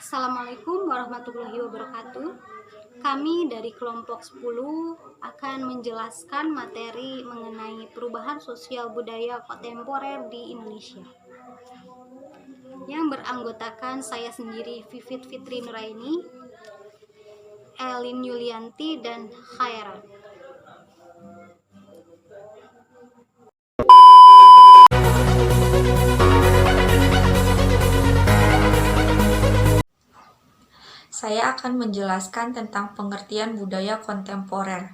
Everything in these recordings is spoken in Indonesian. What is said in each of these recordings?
Assalamualaikum warahmatullahi wabarakatuh. Kami dari kelompok 10 akan menjelaskan materi mengenai perubahan sosial budaya kontemporer di Indonesia. Yang beranggotakan saya sendiri, Vivit Fitri Nuraini, Elin Yulianti, dan Khairan. Saya akan menjelaskan tentang pengertian budaya kontemporer.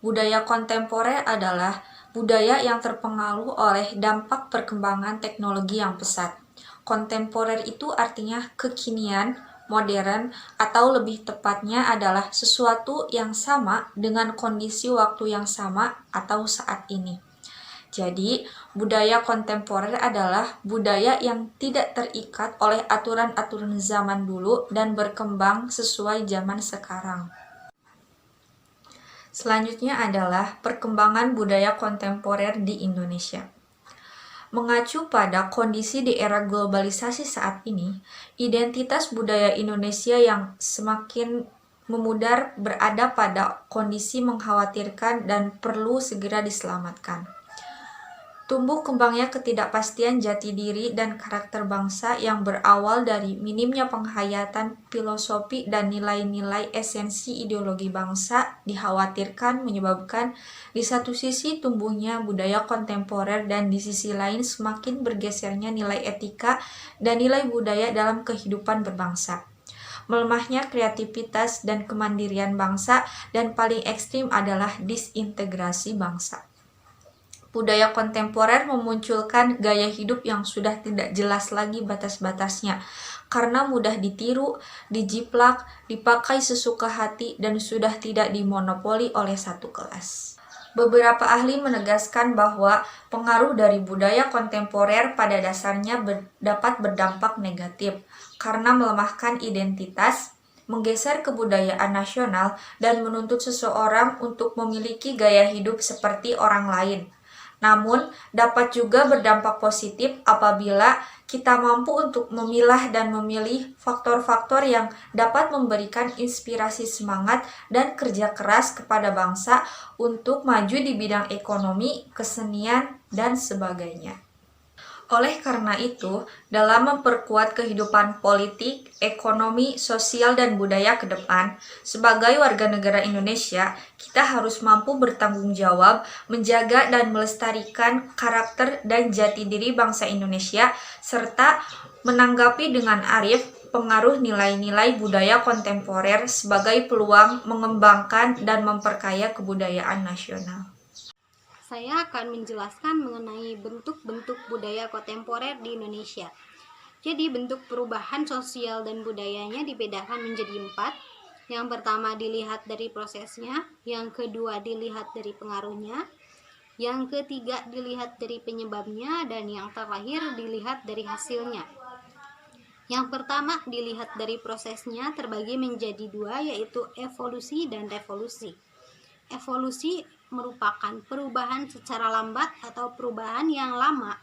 Budaya kontemporer adalah budaya yang terpengaruh oleh dampak perkembangan teknologi yang pesat. Kontemporer itu artinya kekinian, modern, atau lebih tepatnya adalah sesuatu yang sama dengan kondisi waktu yang sama atau saat ini. Jadi, budaya kontemporer adalah budaya yang tidak terikat oleh aturan-aturan zaman dulu dan berkembang sesuai zaman sekarang. Selanjutnya adalah perkembangan budaya kontemporer di Indonesia. Mengacu pada kondisi di era globalisasi saat ini, identitas budaya Indonesia yang semakin memudar berada pada kondisi mengkhawatirkan dan perlu segera diselamatkan. Tumbuh kembangnya ketidakpastian jati diri dan karakter bangsa yang berawal dari minimnya penghayatan filosofi dan nilai-nilai esensi ideologi bangsa dikhawatirkan menyebabkan di satu sisi tumbuhnya budaya kontemporer dan di sisi lain semakin bergesernya nilai etika dan nilai budaya dalam kehidupan berbangsa. Melemahnya kreativitas dan kemandirian bangsa dan paling ekstrim adalah disintegrasi bangsa. Budaya kontemporer memunculkan gaya hidup yang sudah tidak jelas lagi batas-batasnya, karena mudah ditiru, dijiplak, dipakai sesuka hati, dan sudah tidak dimonopoli oleh satu kelas. Beberapa ahli menegaskan bahwa pengaruh dari budaya kontemporer pada dasarnya dapat berdampak negatif, karena melemahkan identitas, menggeser kebudayaan nasional, dan menuntut seseorang untuk memiliki gaya hidup seperti orang lain. Namun, dapat juga berdampak positif apabila kita mampu untuk memilah dan memilih faktor-faktor yang dapat memberikan inspirasi semangat dan kerja keras kepada bangsa untuk maju di bidang ekonomi, kesenian, dan sebagainya. Oleh karena itu, dalam memperkuat kehidupan politik, ekonomi, sosial, dan budaya ke depan, sebagai warga negara Indonesia, kita harus mampu bertanggung jawab, menjaga dan melestarikan karakter dan jati diri bangsa Indonesia, serta menanggapi dengan arif pengaruh nilai-nilai budaya kontemporer sebagai peluang mengembangkan dan memperkaya kebudayaan nasional. Saya akan menjelaskan mengenai bentuk-bentuk budaya kontemporer di Indonesia. Jadi bentuk perubahan sosial dan budayanya dibedakan menjadi 4. Yang pertama dilihat dari prosesnya, yang kedua dilihat dari pengaruhnya, yang ketiga dilihat dari penyebabnya, dan yang terakhir dilihat dari hasilnya. Yang pertama dilihat dari prosesnya terbagi menjadi 2, yaitu evolusi dan revolusi. Evolusi merupakan perubahan secara lambat atau perubahan yang lama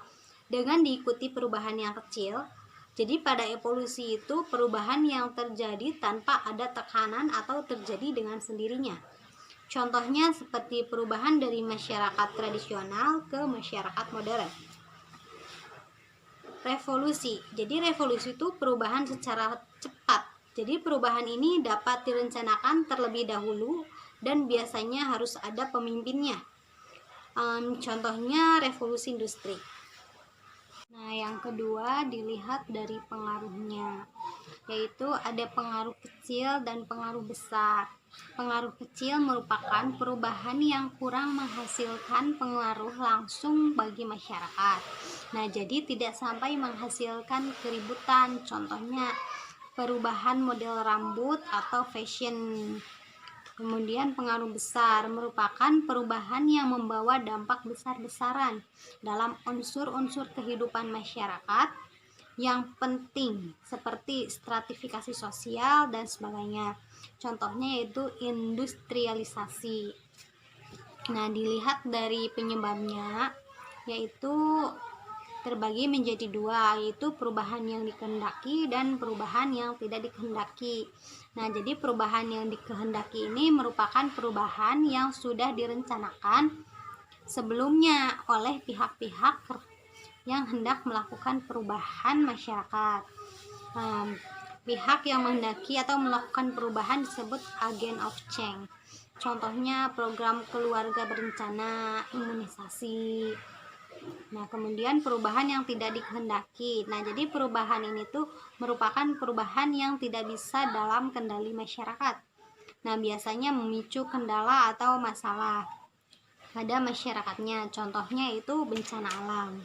dengan diikuti perubahan yang kecil. Jadi pada evolusi itu perubahan yang terjadi tanpa ada tekanan atau terjadi dengan sendirinya. Contohnya seperti perubahan dari masyarakat tradisional ke masyarakat modern. Revolusi. Jadi revolusi itu perubahan secara cepat. Jadi perubahan ini dapat direncanakan terlebih dahulu dan biasanya harus ada pemimpinnya. Contohnya revolusi industri. Nah, yang kedua dilihat dari pengaruhnya, yaitu ada pengaruh kecil dan pengaruh besar. Pengaruh kecil merupakan perubahan yang kurang menghasilkan pengaruh langsung bagi masyarakat. Nah, jadi tidak sampai menghasilkan keributan. Contohnya perubahan model rambut atau fashion. Kemudian pengaruh besar merupakan perubahan yang membawa dampak besar-besaran dalam unsur-unsur kehidupan masyarakat yang penting seperti stratifikasi sosial dan sebagainya. Contohnya yaitu industrialisasi. Nah, dilihat dari penyebabnya, yaitu terbagi menjadi dua, yaitu perubahan yang dikehendaki dan perubahan yang tidak dikehendaki. Nah, jadi perubahan yang dikehendaki ini merupakan perubahan yang sudah direncanakan sebelumnya oleh pihak-pihak yang hendak melakukan perubahan masyarakat. Pihak yang menghendaki atau melakukan perubahan disebut agent of change. Contohnya program keluarga berencana, imunisasi. Nah, kemudian perubahan yang tidak dikehendaki. Nah, jadi perubahan ini tuh merupakan perubahan yang tidak bisa dalam kendali masyarakat. Nah, biasanya memicu kendala atau masalah pada masyarakatnya. Contohnya itu bencana alam.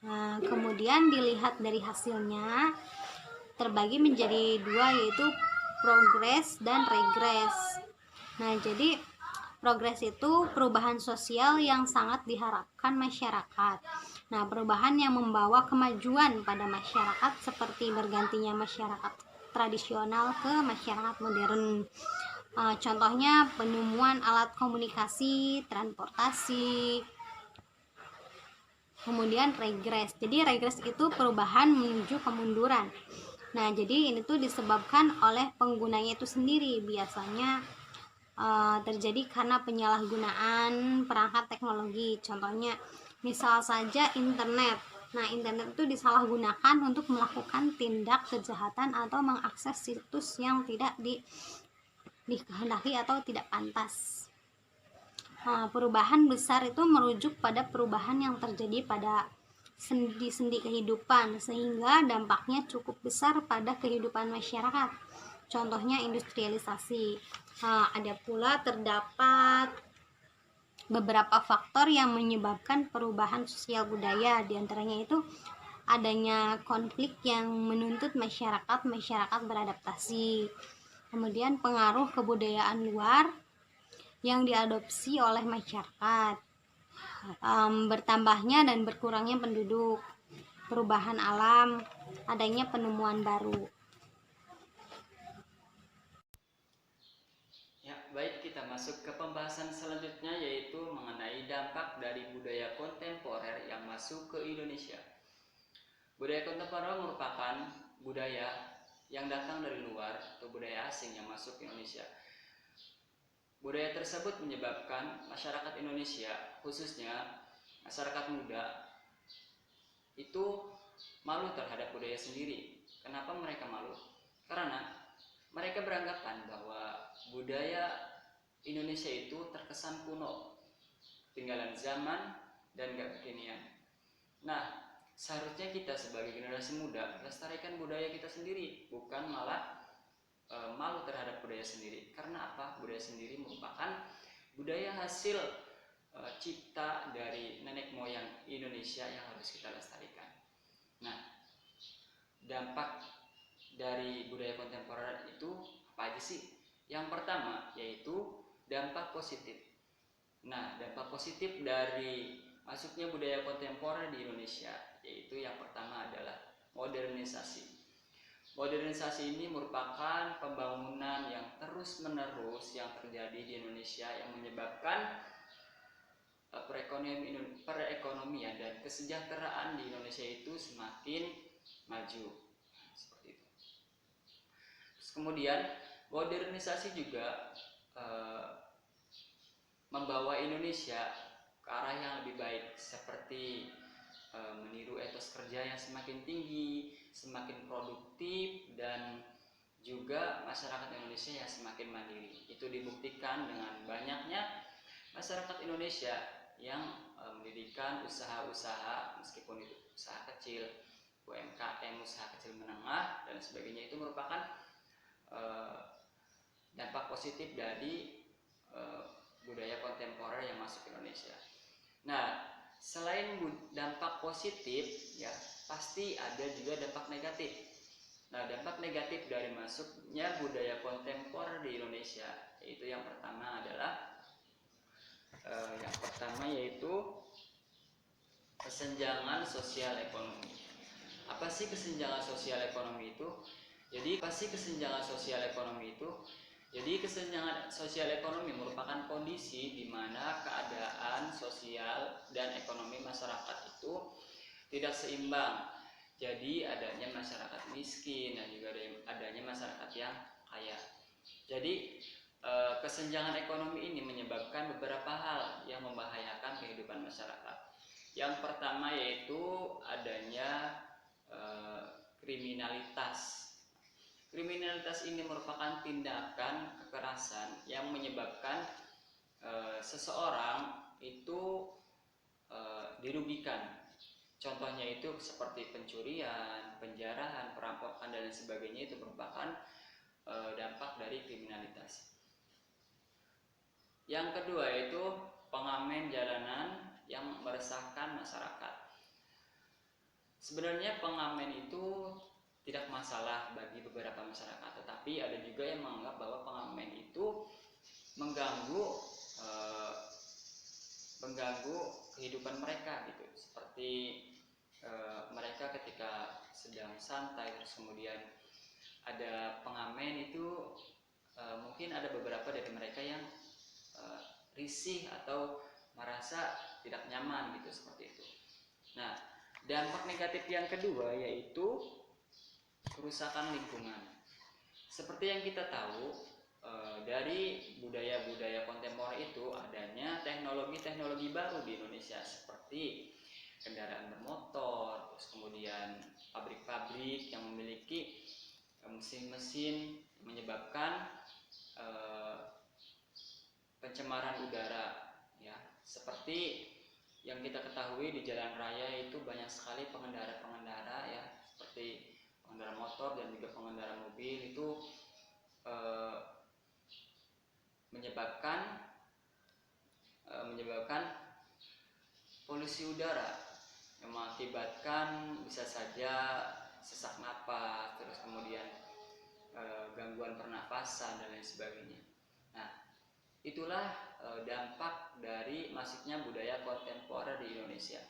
Nah, kemudian dilihat dari hasilnya terbagi menjadi dua, yaitu progres dan regres. Nah, jadi progres itu perubahan sosial yang sangat diharapkan masyarakat. Nah, perubahan yang membawa kemajuan pada masyarakat seperti bergantinya masyarakat tradisional ke masyarakat modern. Contohnya penemuan alat komunikasi, transportasi. Kemudian regres. Jadi regres itu perubahan menuju kemunduran. Nah, jadi ini tuh disebabkan oleh penggunanya itu sendiri. Biasanya terjadi karena penyalahgunaan perangkat teknologi. Contohnya, misal saja internet. Nah, internet itu disalahgunakan untuk melakukan tindak kejahatan atau mengakses situs yang tidak dikehendaki atau tidak pantas. Perubahan besar itu merujuk pada perubahan yang terjadi pada sendi-sendi kehidupan, sehingga dampaknya cukup besar pada kehidupan masyarakat. Contohnya industrialisasi. Ada pula terdapat beberapa faktor yang menyebabkan perubahan sosial budaya, diantaranya itu adanya konflik yang menuntut masyarakat beradaptasi, kemudian pengaruh kebudayaan luar yang diadopsi oleh masyarakat, bertambahnya dan berkurangnya penduduk, perubahan alam, adanya penemuan baru. Baik, kita masuk ke pembahasan selanjutnya, yaitu mengenai dampak dari budaya kontemporer yang masuk ke Indonesia. Budaya kontemporer merupakan budaya yang datang dari luar atau budaya asing yang masuk ke Indonesia. Budaya tersebut menyebabkan masyarakat Indonesia, khususnya masyarakat muda, itu malu terhadap budaya sendiri. Kenapa mereka malu? Karena mereka beranggapan bahwa budaya Indonesia itu terkesan kuno, ketinggalan zaman dan gak kekinian. Nah, seharusnya kita sebagai generasi muda melestarikan budaya kita sendiri, bukan malah malu terhadap budaya sendiri. Karena apa? Budaya sendiri merupakan budaya hasil cipta dari nenek moyang Indonesia yang harus kita lestarikan. Nah, dampak dari budaya kontemporer itu apa aja sih? Yang pertama yaitu dampak positif. Nah, dampak positif dari masuknya budaya kontemporer di Indonesia yaitu yang pertama adalah modernisasi. Modernisasi ini merupakan pembangunan yang terus-menerus yang terjadi di Indonesia yang menyebabkan perekonomian dan kesejahteraan di Indonesia itu semakin maju. Seperti itu. Terus kemudian modernisasi juga membawa Indonesia ke arah yang lebih baik, seperti meniru etos kerja yang semakin tinggi, semakin produktif, dan juga masyarakat Indonesia yang semakin mandiri. Itu dibuktikan dengan banyaknya masyarakat Indonesia yang mendirikan usaha-usaha, meskipun itu usaha kecil, UMKM, usaha kecil menengah dan sebagainya. Itu merupakan dampak positif dari budaya kontemporer yang masuk ke Indonesia. Nah, selain dampak positif, ya pasti ada juga dampak negatif. Nah, dampak negatif dari masuknya budaya kontemporer di Indonesia, yaitu yang pertama adalah yaitu kesenjangan sosial ekonomi. Apa sih kesenjangan sosial ekonomi itu? Jadi kesenjangan sosial ekonomi merupakan kondisi di mana keadaan sosial dan ekonomi masyarakat itu tidak seimbang. Jadi adanya masyarakat miskin dan juga adanya masyarakat yang kaya. Jadi kesenjangan ekonomi ini menyebabkan beberapa hal yang membahayakan kehidupan masyarakat. Yang pertama yaitu adanya kriminalitas. Kriminalitas ini merupakan tindakan kekerasan yang menyebabkan seseorang itu dirugikan. Contohnya itu seperti pencurian, penjarahan, perampokan dan lain sebagainya, itu merupakan dampak dari kriminalitas. Yang kedua yaitu pengamen jalanan yang meresahkan masyarakat. Sebenarnya pengamen itu tidak masalah bagi beberapa masyarakat, tetapi ada juga yang menganggap bahwa pengamen itu mengganggu kehidupan mereka gitu. Seperti mereka ketika sedang santai, terus kemudian ada pengamen itu mungkin ada beberapa dari mereka yang risih atau merasa tidak nyaman gitu, seperti itu. Nah, dampak negatif yang kedua yaitu kerusakan lingkungan. Seperti yang kita tahu dari budaya-budaya kontemporer itu adanya teknologi-teknologi baru di Indonesia, seperti kendaraan bermotor, terus kemudian pabrik-pabrik yang memiliki mesin-mesin menyebabkan pencemaran udara, ya. Seperti yang kita ketahui di jalan raya itu banyak sekali pengendara-pengendara, ya, seperti pengendara motor dan juga pengendara mobil itu menyebabkan polusi udara yang mengakibatkan bisa saja sesak napas, terus kemudian gangguan pernapasan dan lain sebagainya. Nah, itulah dampak dari masifnya budaya kontemporer di Indonesia.